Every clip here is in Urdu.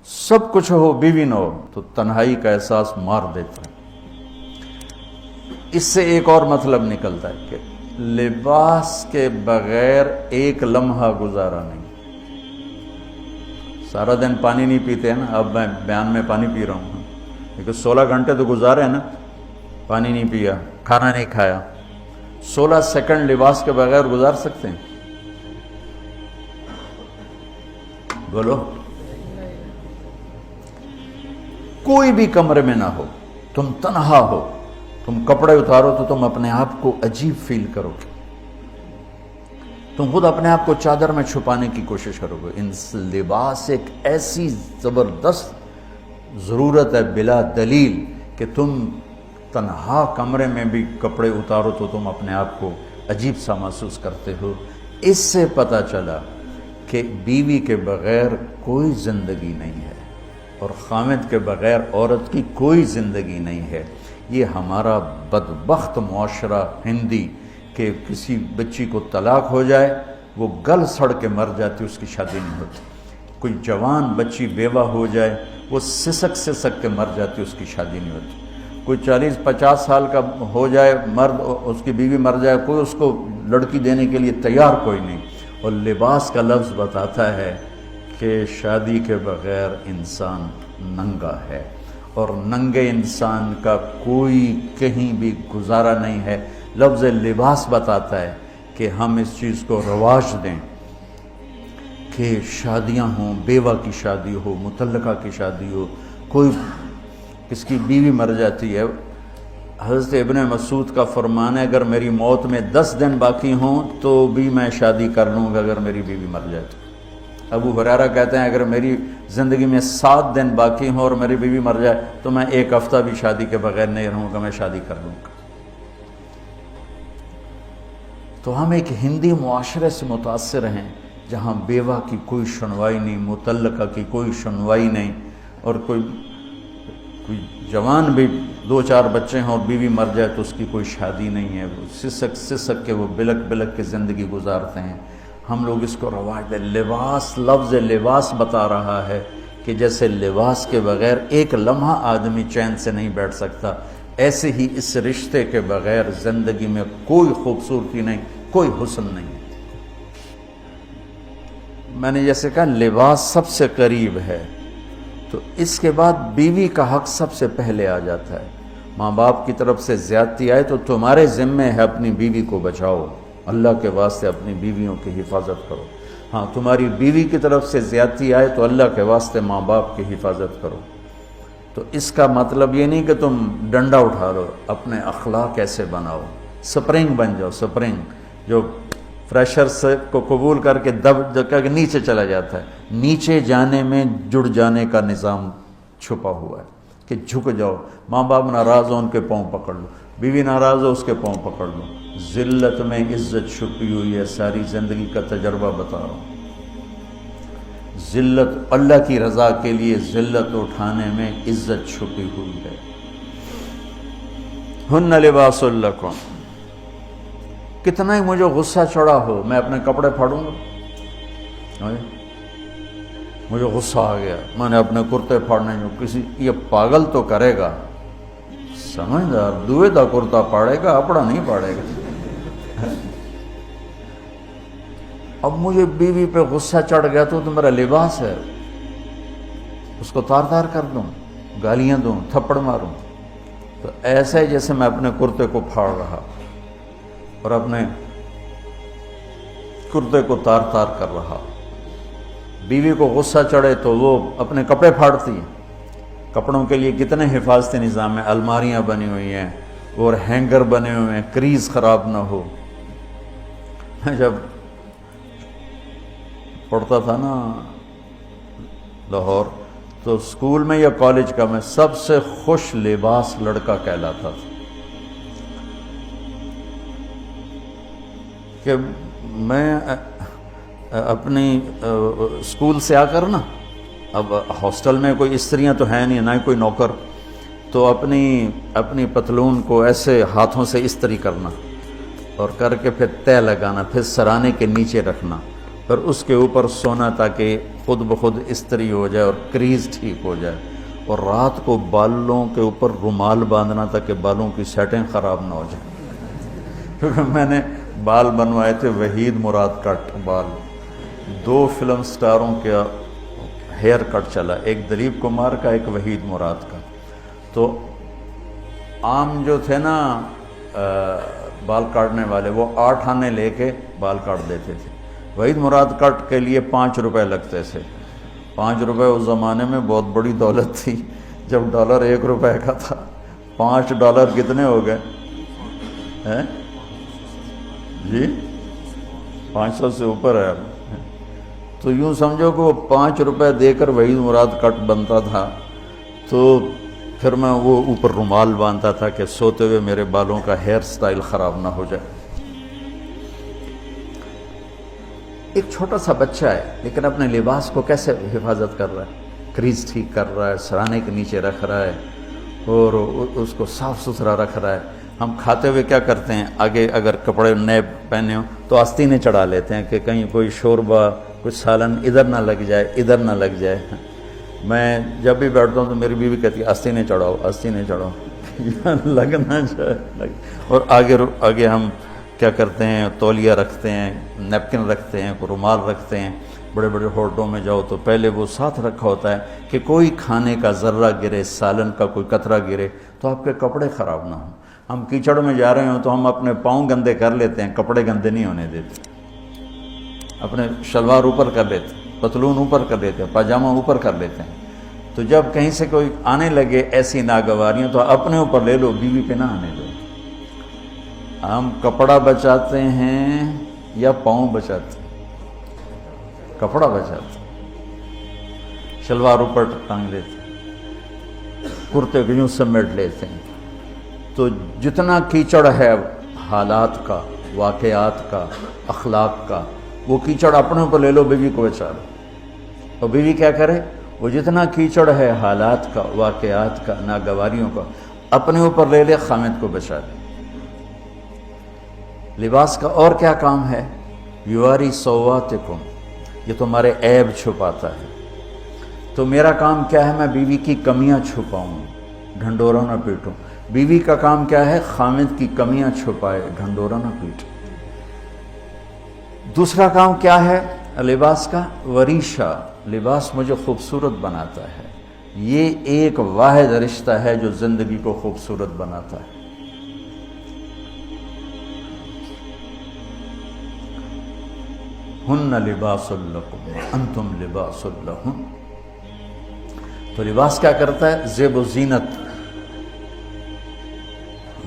سب کچھ ہو بیوی نہ ہو تو تنہائی کا احساس مار دیتا ہے۔ اس سے ایک اور مطلب نکلتا ہے کہ لباس کے بغیر ایک لمحہ گزارا نہیں۔ سارا دن پانی نہیں پیتے ہیں نا، اب میں بیان میں پانی پی رہا ہوں، لیکن 16 گھنٹے تو گزارے ہیں نا، پانی نہیں پیا، کھانا نہیں کھایا، 16 سیکنڈ لباس کے بغیر گزار سکتے ہیں؟ بولو۔ کوئی بھی کمرے میں نہ ہو، تم تنہا ہو، تم کپڑے اتارو تو تم اپنے آپ کو عجیب فیل کرو گے، تم خود اپنے آپ کو چادر میں چھپانے کی کوشش کرو گے۔ ان لباس ایک ایسی زبردست ضرورت ہے بلا دلیل کہ تم تنہا کمرے میں بھی کپڑے اتارو تو تم اپنے آپ کو عجیب سا محسوس کرتے ہو۔ اس سے پتہ چلا کہ بیوی کے بغیر کوئی زندگی نہیں ہے اور خامد کے بغیر عورت کی کوئی زندگی نہیں ہے۔ یہ ہمارا بدبخت معاشرہ ہندی کہ کسی بچی کو طلاق ہو جائے وہ گل سڑ کے مر جاتی، اس کی شادی نہیں ہوتی۔ کوئی جوان بچی بیوہ ہو جائے وہ سسک سسک کے مر جاتی، اس کی شادی نہیں ہوتی۔ کوئی 40-50 سال کا ہو جائے مرد، اس کی بیوی مر جائے، کوئی اس کو لڑکی دینے کے لیے تیار کوئی نہیں۔ اور لباس کا لفظ بتاتا ہے کہ شادی کے بغیر انسان ننگا ہے، اور ننگے انسان کا کوئی کہیں بھی گزارا نہیں ہے۔ لفظ لباس بتاتا ہے کہ ہم اس چیز کو رواج دیں کہ شادیاں ہوں، بیوہ کی شادی ہو، مطلقہ کی شادی ہو، کوئی کس کی بیوی مر جاتی ہے۔ حضرت ابن مسعود کا فرمان ہے اگر میری موت میں 10 دن باقی ہوں تو بھی میں شادی کر لوں گا اگر میری بیوی مر جائے تو۔ ابو ہریرہ کہتے ہیں اگر میری زندگی میں 7 دن باقی ہوں اور میری بیوی مر جائے تو میں 1 ہفتہ بھی شادی کے بغیر نہیں رہوں گا، میں شادی کر لوں گا۔ تو ہم ایک ہندی معاشرے سے متاثر ہیں جہاں بیوہ کی کوئی سنوائی نہیں، مطلقہ کی کوئی سنوائی نہیں، اور کوئی جوان بھی 2-4 بچے ہیں اور بیوی مر جائے تو اس کی کوئی شادی نہیں ہے، وہ سسک سسک کے وہ بلک بلک کے زندگی گزارتے ہیں۔ ہم لوگ اس کو رواج دیں۔ لباس، لفظ لباس بتا رہا ہے کہ جیسے لباس کے بغیر ایک لمحہ آدمی چین سے نہیں بیٹھ سکتا، ایسے ہی اس رشتے کے بغیر زندگی میں کوئی خوبصورتی نہیں، کوئی حسن نہیں۔ میں نے جیسے کہا لباس سب سے قریب ہے، تو اس کے بعد بیوی کا حق سب سے پہلے آ جاتا ہے۔ ماں باپ کی طرف سے زیادتی آئے تو تمہارے ذمے ہے اپنی بیوی کو بچاؤ، اللہ کے واسطے اپنی بیویوں کی حفاظت کرو۔ ہاں تمہاری بیوی کی طرف سے زیادتی آئے تو اللہ کے واسطے ماں باپ کی حفاظت کرو۔ تو اس کا مطلب یہ نہیں کہ تم ڈنڈا اٹھا لو، اپنے اخلاق ایسے بناؤ، سپرنگ بن جاؤ، سپرنگ جو فریشر سے کو قبول کر کے دب کر کے نیچے چلا جاتا ہے۔ نیچے جانے میں جڑ جانے کا نظام چھپا ہوا ہے کہ جھک جاؤ، ماں باپ ناراض ہو ان کے پاؤں پکڑ لو، بیوی ناراض ہو اس کے پاؤں پکڑ لو۔ ذلت میں عزت چھپی ہوئی ہے، ساری زندگی کا تجربہ بتا رہا ہوں۔ ذلت اللہ کی رضا کے لیے ذلت اٹھانے میں عزت چھپی ہوئی ہے۔ ہن لباس لکم، کتنا ہی مجھے غصہ چڑھا ہو میں اپنے کپڑے پھاڑوں گا، مجھے غصہ آ گیا میں نے اپنے کرتے پھاڑنے جو کسی یہ پاگل تو کرے گا، سمجھدار دوئے دا کرتا پاڑے گا، اپنا نہیں پاڑے گا۔ اب مجھے بیوی پہ غصہ چڑھ گیا تو میرا لباس ہے، اس کو تار تار کر دوں، گالیاں دوں، تھپڑ ماروں، تو ایسا ہی جیسے میں اپنے کرتے کو پھاڑ رہا اور اپنے کرتے کو تار تار کر رہا۔ بیوی کو غصہ چڑھے تو وہ اپنے کپڑے پھاڑتی ہیں۔ کپڑوں کے لیے کتنے حفاظتی نظام ہیں، الماریاں بنی ہوئی ہیں اور ہینگر بنے ہوئے ہیں، کریز خراب نہ ہو۔ میں جب پڑھتا تھا نا لاہور تو اسکول میں یا کالج کا میں سب سے خوش لباس لڑکا کہلاتا تھا، کہ میں اپنی اسکول سے آ کر نا، اب ہاسٹل میں کوئی استریاں تو ہیں نہیں، نہ ہی کوئی نوکر، تو اپنی پتلون کو ایسے ہاتھوں سے استری کرنا اور کر کے پھر تہ لگانا، پھر سرانے کے نیچے رکھنا، پھر اس کے اوپر سونا تاکہ خود بخود استری ہو جائے اور کریز ٹھیک ہو جائے، اور رات کو بالوں کے اوپر رومال باندھنا تھا کہ بالوں کی سیٹنگ خراب نہ ہو جائے. کیونکہ میں نے بال بنوائے تھے وحید مراد کٹ بال، 2 فلم سٹاروں کا ہیئر کٹ چلا، ایک دلیپ کمار کا، ایک وحید مراد کا. تو عام جو تھے نا بال کاٹنے والے، وہ 8 آنے لے کے بال کاٹ دیتے تھے. وحید مراد کٹ کے لیے 5 روپے لگتے تھے. 5 روپے اس زمانے میں بہت بڑی دولت تھی، جب ڈالر 1 روپے کا تھا. $5 کتنے ہو گئے ہیں جی؟ 500 سے اوپر ہے. تو یوں سمجھو کہ وہ 5 روپے دے کر وحید مراد کٹ بنتا تھا. تو پھر میں وہ اوپر رومال باندھتا تھا کہ سوتے ہوئے میرے بالوں کا ہیئر سٹائل خراب نہ ہو جائے. ایک چھوٹا سا بچہ ہے لیکن اپنے لباس کو کیسے حفاظت کر رہا ہے، کریز ٹھیک کر رہا ہے، سرانے کے نیچے رکھ رہا ہے اور اس کو صاف ستھرا رکھ رہا ہے. ہم کھاتے ہوئے کیا کرتے ہیں، آگے اگر کپڑے نئے پہنے ہوں تو آستینیں چڑھا لیتے ہیں کہ کہیں کوئی شوربہ کچھ سالن ادھر نہ لگ جائے، ادھر نہ لگ جائے. میں جب بھی بیٹھتا ہوں تو میری بیوی کہتی ہے آستینیں چڑھاؤ، آستینیں چڑھاؤ، لگ نہ جائے. اور آگے ہم کیا کرتے ہیں، تولیہ رکھتے ہیں، نیپکن رکھتے ہیں، رومال رکھتے ہیں. بڑے بڑے ہوٹلوں میں جاؤ تو پہلے وہ ساتھ رکھا ہوتا ہے کہ کوئی کھانے کا ذرہ گرے، سالن کا کوئی قطرہ گرے تو آپ کے کپڑے خراب نہ ہوں. ہم کیچڑ میں جا رہے ہوں تو ہم اپنے پاؤں گندے کر لیتے ہیں، کپڑے گندے نہیں ہونے دیتے. اپنے شلوار اوپر کر لیتے ہیں، پتلون اوپر کر لیتے ہیں، پاجامہ اوپر کر لیتے ہیں. تو جب کہیں سے کوئی آنے لگے ایسی ناگواریاں تو اپنے اوپر لے لو، بیوی پہ نہ آنے دو. ہم کپڑا بچاتے ہیں یا پاؤں بچاتے ہیں؟ کپڑا بچاتے ہیں. شلوار اوپر ٹانگ لیتے ہیں، کرتے کو یوں سمیٹ لیتے ہیں. تو جتنا کیچڑ ہے حالات کا، واقعات کا، اخلاق کا، وہ کیچڑ اپنے اوپر لے لو، بیوی کو بچا لو. اور بیوی کیا کرے، وہ جتنا کیچڑ ہے حالات کا، واقعات کا، ناگواریوں کا، اپنے اوپر لے لے، خامد کو بچا لے. لباس کا اور کیا کام ہے، یواری سواتکم، یہ تمہارے عیب چھپاتا ہے. تو میرا کام کیا ہے، میں بیوی کی کمیاں چھپاؤں، ڈھنڈورا نہ پیٹوں. بیوی کا کام کیا ہے، خامد کی کمیاں چھپائے، ڈھنڈورا نہ پیٹے. دوسرا کام کیا ہے لباس کا، وریشہ، لباس مجھے خوبصورت بناتا ہے. یہ ایک واحد رشتہ ہے جو زندگی کو خوبصورت بناتا ہے. ہن لباس لکم انتم لباس لہن. تو لباس کیا کرتا ہے، زیب و زینت.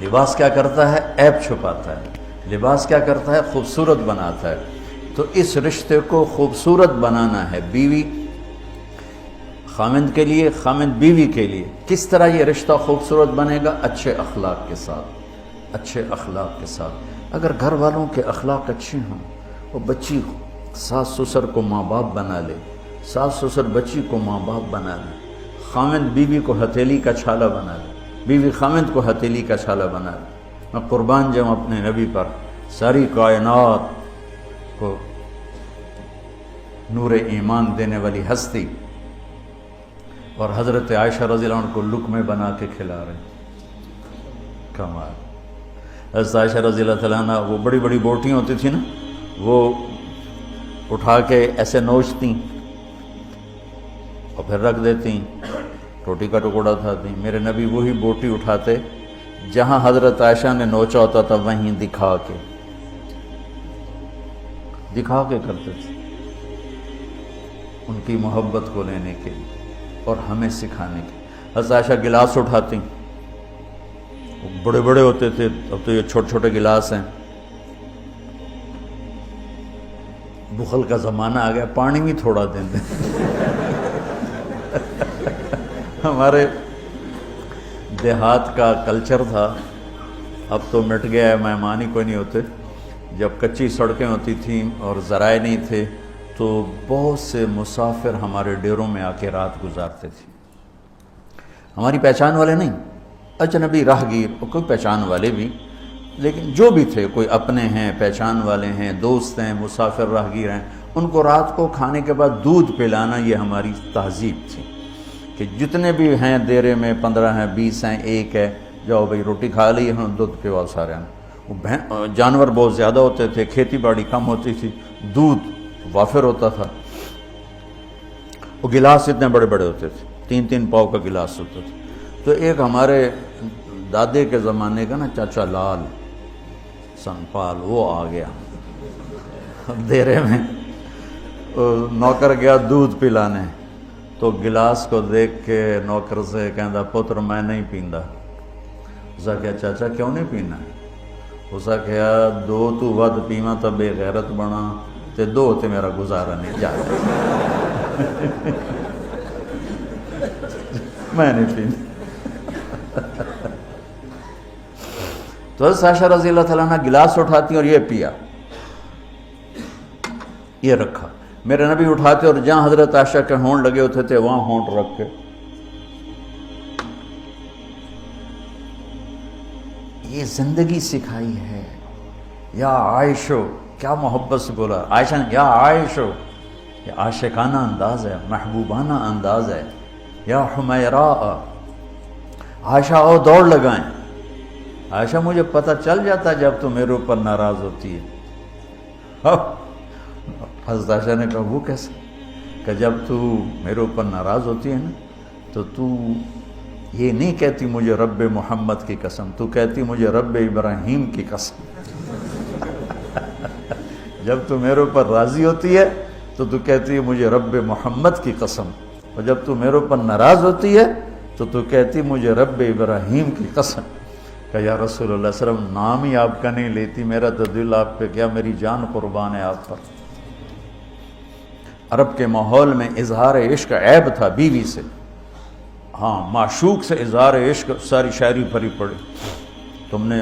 لباس کیا کرتا ہے، عیب چھپاتا ہے. لباس کیا کرتا ہے، خوبصورت بناتا ہے. تو اس رشتے کو خوبصورت بنانا ہے، بیوی خامند کے لیے، خامند بیوی کے لیے. کس طرح یہ رشتہ خوبصورت بنے گا، اچھے اخلاق کے ساتھ. اچھے اخلاق کے ساتھ. اگر گھر والوں کے اخلاق اچھے ہوں، وہ بچی ساس سسر کو ماں باپ بنا لے، ساس سسر بچی کو ماں باپ بنا لے، خامند بیوی کو ہتھیلی کا چھالا بنا لے، بیوی خامند کو ہتھیلی کا چھالا بنا لے. میں قربان جاؤں اپنے نبی پر. ساری کائنات کو نور ایمان دینے والی ہستی، اور حضرت عائشہ رضی اللہ عنہ کو لقمے بنا کے کھلا رہے ہیں. کمال. حضرت عائشہ رضی اللہ تعالیٰ عنہ، وہ بڑی بڑی بوٹیاں ہوتی تھی نا، وہ اٹھا کے ایسے نوچتیں اور پھر رکھ دیتیں، روٹی کا ٹکڑا اٹھاتی. میرے نبی وہی بوٹی اٹھاتے جہاں حضرت عائشہ نے نوچا ہوتا تھا، وہیں دکھا کے کرتے تھے، ان کی محبت کو لینے کے لیے اور ہمیں سکھانے کے. حضرت عائشہ گلاس اٹھاتی، وہ بڑے بڑے ہوتے تھے، اب تو یہ چھوٹے چھوٹے گلاس ہیں. بخل کا زمانہ آ گیا، پانی بھی تھوڑا دیں دیں. ہمارے دیہات کا کلچر تھا، اب تو مٹ گیا ہے، مہمان ہی کوئی نہیں ہوتے. جب کچی سڑکیں ہوتی تھیں اور ذرائع نہیں تھے تو بہت سے مسافر ہمارے ڈیروں میں آ کے رات گزارتے تھے. ہماری پہچان والے نہیں، اجنبی راہگیر، اور کوئی پہچان والے بھی، لیکن جو بھی تھے، کوئی اپنے ہیں، پہچان والے ہیں، دوست ہیں، مسافر راہگیر ہیں، ان کو رات کو کھانے کے بعد دودھ پلانا یہ ہماری تہذیب تھی کہ جتنے بھی ہیں دیرے میں 15 ہیں 20 ہیں 1 ہے، جاؤ بھائی روٹی کھا لی ہاں دودھ پیواؤ سارے ہیں۔ وہ جانور بہت زیادہ ہوتے تھے، کھیتی باڑی کم ہوتی تھی، دودھ وافر ہوتا تھا، وہ گلاس اتنے بڑے بڑے ہوتے تھے، 3 پاؤ کا گلاس ہوتا تھا۔ تو ایک ہمارے دادے کے زمانے کا نا چاچا لال سنپال وہ آ گیا دیرے میں، نوکر گیا دودھ پلانے، تو گلاس کو دیکھ کے نوکر سے کہندا پتر میں نہیں پیندا۔ اسا کہا چاچا کیوں نہیں پینا؟ اسا کہا 2 تو ود پیواں تو بے غیرت بنا تے 2 تے میرا گزارا نہیں جاتا میں نہیں پیندا۔ تو حضرت عائشہ رضی اللہ تعالیٰ عنہ گلاس اٹھاتی اور یہ پیا، یہ رکھا۔ میرے نبی اٹھاتے اور جہاں حضرت عائشہ کے ہونٹ لگے ہوتے تھے وہاں ہونٹ رکھ کے یہ زندگی سکھائی ہے۔ یا عائشو، کیا محبت سے بولا عائشہ نے، یا عائشو، یہ عاشقانہ انداز ہے، محبوبانہ انداز ہے۔ یا حمیراء، عائشہ آؤ دوڑ لگائیں۔ عائشہ مجھے پتہ چل جاتا جب تو میرے اوپر ناراض ہوتی ہے۔ حضرت عائشہ نے کہا وہ کیسے؟ کہ جب تو میرے اوپر ناراض ہوتی ہے نا تو یہ نہیں کہتی مجھے رب محمد کی قسم، تو کہتی مجھے رب ابراہیم کی قسم۔ جب تو میرے اوپر راضی ہوتی ہے تو کہتی ہے مجھے رب محمد کی قسم، اور جب تو میرے اوپر ناراض ہوتی ہے تو کہتی مجھے رب ابراہیم کی قسم۔ کہ یا رسول اللہ صلی اللہ علیہ وسلم نام ہی آپ کا نہیں لیتی، میرا تو دل آپ پہ کیا، میری جان قربان ہے آپ پر۔ عرب کے ماحول میں اظہار عشق عیب تھا بیوی سے، ہاں معشوق سے اظہار عشق ساری شاعری بھری پڑی، تم نے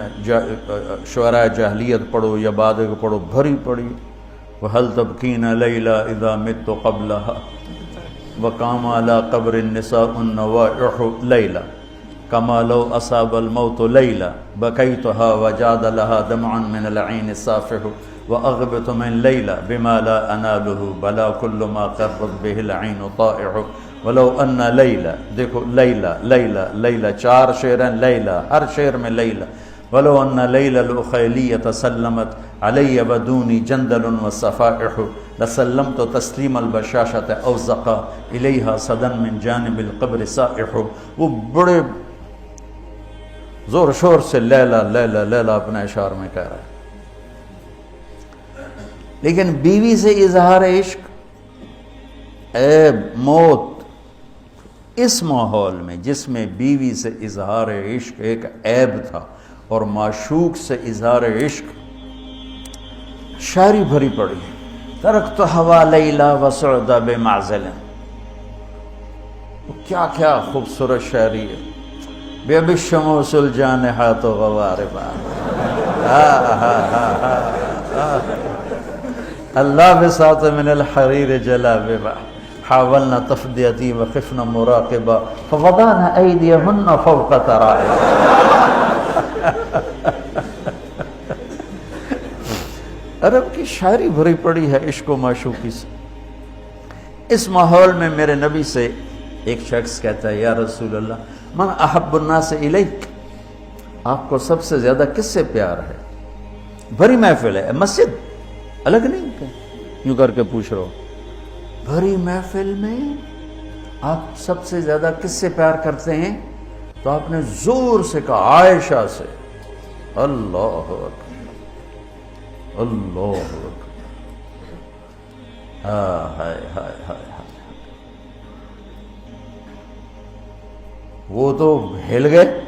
شعراء جاہلیت پڑھو یا بعد کو پڑھو، بھری پڑی۔ وَهَلْ تَبْكِينَ لَيْلَا إِذَا مِتُّ قَبْلَهَا وَقَامَ عَلَى قَبْرِ النِّسَاءُ النَّوَائِحُ لَيْلَا كَمَا لَوْ أَصَابَ الْمَوْتُ لَيْلَا بَكَيْتُهَا وَجَادَ لَهَا دَمْعًا مِنَ الْعَيْنِ الصَّافِحُ وَأَغْبِطُ مِنْ لَيْلَا بِمَا لَا أَنَالُهُ بَلَا كُلُّ مَا قَرَّتْ بِهِ الْعَيْنُ طَائِعُ وَلَوْ أَنَّ لَيْلَا، دیکھو لیلہ لیلہ لیلہ 4 شعر ہیں، لیلہ ہر شعر میں لیلہ۔ وَلَوْ أَنَّ لَيْلَ الْأُخَيْلِيَّةَ سَلَّمَتْ عَلَيَّ وَدُونِي جَنْدَلٌ وَالصَّفَائِحُ لَسَلَّمْتُ تَسْلِيمَ الْبَشَاشَةِ أَوْزَقَ إِلَيْهَا صَدًا مِنْ جَانِبِ الْقَبْرِ سَائِحُ۔ وہ بڑے زور شور سے لیلہ لیلہ لیلہ اپنے اشعار میں کہہ رہا ہے، لیکن بیوی سے اظہار عشق عیب موت، اس ماحول میں جس میں بیوی سے اظہار عشق ایک عیب تھا اور معشوق سے اظہار عشق شاعری بھری پڑی۔ ترکت ہوا لیلا وسعد بمعزل، کیا کیا خوبصورت شاعری ہے۔ بے بالشموس الجانحات غواربا، اللہ بساط من الحریر جلاببا حاولنا تفدیتی وخفنا مراقبا فوضعنا ایدیہن فوق ترائب۔ عرب کی شاعری بھری پڑی ہے عشق و معشوقی سے۔ اس ماحول میں میرے نبی سے ایک شخص کہتا ہے یا رسول اللہ من احب الناس الیک، آپ کو سب سے زیادہ کس سے پیار ہے؟ بھری محفل ہے، مسجد الگ نہیں یوں کر کے پوچھ رہا ہو، بھری محفل میں آپ سب سے زیادہ کس سے پیار کرتے ہیں؟ تو آپ نے زور سے کہا عائشہ سے۔ اللہ اکبر اللہ اکبر، ہائے ہائے ہائے، وہ تو ہل گئے،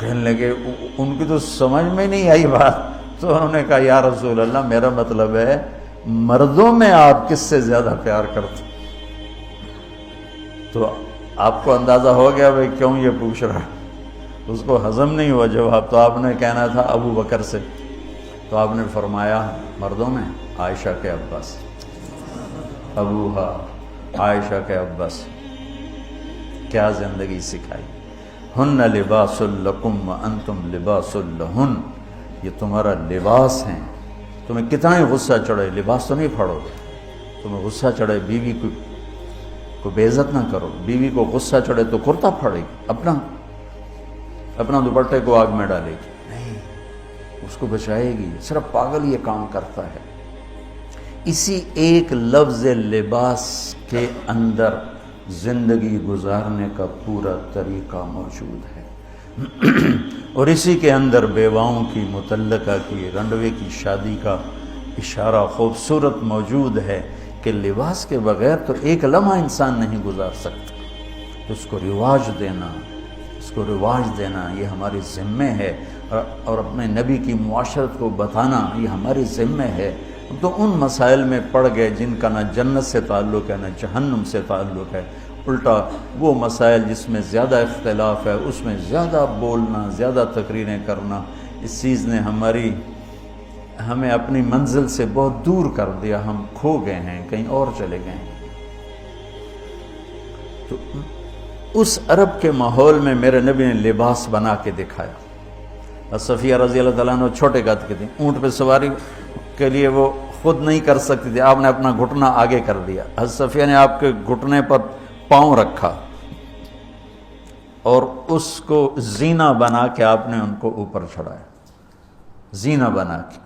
کہنے لگے، ان کی تو سمجھ میں نہیں آئی بات، تو انہوں نے کہا یا رسول اللہ میرا مطلب ہے مردوں میں آپ کس سے زیادہ پیار کرتے؟ تو آپ کو اندازہ ہو گیا بھائی کیوں یہ پوچھ رہا ہے، اس کو ہضم نہیں ہوا جواب، تو آپ نے کہنا تھا ابو بکر سے، تو آپ نے فرمایا مردوں میں عائشہ کے عباس، ابوہا عائشہ کے عباس۔ کیا زندگی سکھائی، ہن لباس لکم وانتم لباس لہن، یہ تمہارا لباس ہیں تمہیں کتنا ہی غصہ چڑھے لباس تو نہیں پھاڑو گے. تمہیں غصہ چڑھے بیوی کو بے عزت نہ کرو. بیوی کو غصہ چڑھے تو کرتا پھاڑے گی, اپنا دوپٹے کو آگ میں ڈالے گی, نہیں, اس کو بچائے گی. صرف پاگل یہ کام کرتا ہے. اسی ایک لفظ لباس کے اندر زندگی گزارنے کا پورا طریقہ موجود ہے. اور اسی کے اندر بیواؤں کی, مطلقہ کی, رنڈوے کی شادی کا اشارہ خوبصورت موجود ہے کہ لباس کے بغیر تو ایک لمحہ انسان نہیں گزار سکتا. اس کو رواج دینا یہ ہماری ذمہ ہے, اور اپنے نبی کی معاشرت کو بتانا یہ ہماری ذمہ ہے. تو ان مسائل میں پڑ گئے جن کا نہ جنت سے تعلق ہے نہ جہنم سے تعلق ہے. الٹا وہ مسائل جس میں زیادہ اختلاف ہے اس میں زیادہ بولنا, زیادہ تقریریں کرنا, اس چیز نے ہمیں اپنی منزل سے بہت دور کر دیا. ہم کھو گئے ہیں, کہیں اور چلے گئے ہیں. تو اس عرب کے ماحول میں میرے نبی نے لباس بنا کے دکھایا. صفیہ رضی اللہ تعالیٰ عنہ چھوٹے قد کی تھیں, اونٹ پہ سواری کے لیے وہ خود نہیں کر سکتی تھی, آپ نے اپنا گھٹنا آگے کر دیا. حضرت صفیہ نے آپ کے گھٹنے پر پاؤں رکھا اور اس کو زینہ بنا کے آپ نے ان کو اوپر چڑھایا, زینہ بنا کے.